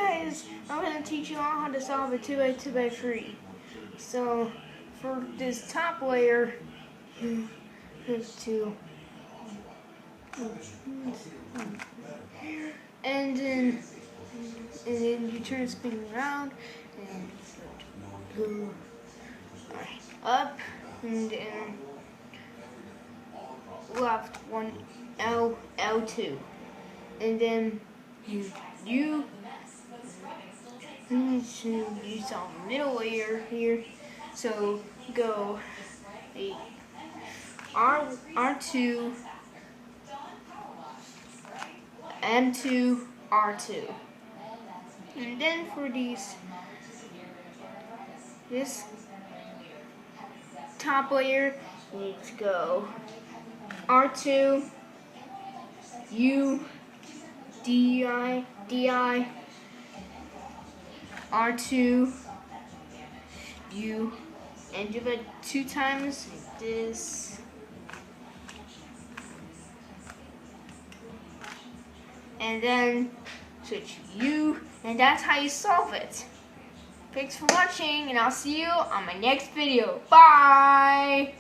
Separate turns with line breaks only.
guys, I'm going to teach you all how to solve a 2x 2x3. So for this top layer, there's two. And then you turn the spin around and go up and then left one L2. And then you need to use our middle layer here. So go R2, M2, R2. And then for this top layer, you need to go R2, U, DI, R2, U, and do it 2 times like this. And then switch U, and that's how you solve it. Thanks for watching, and I'll see you on my next video. Bye!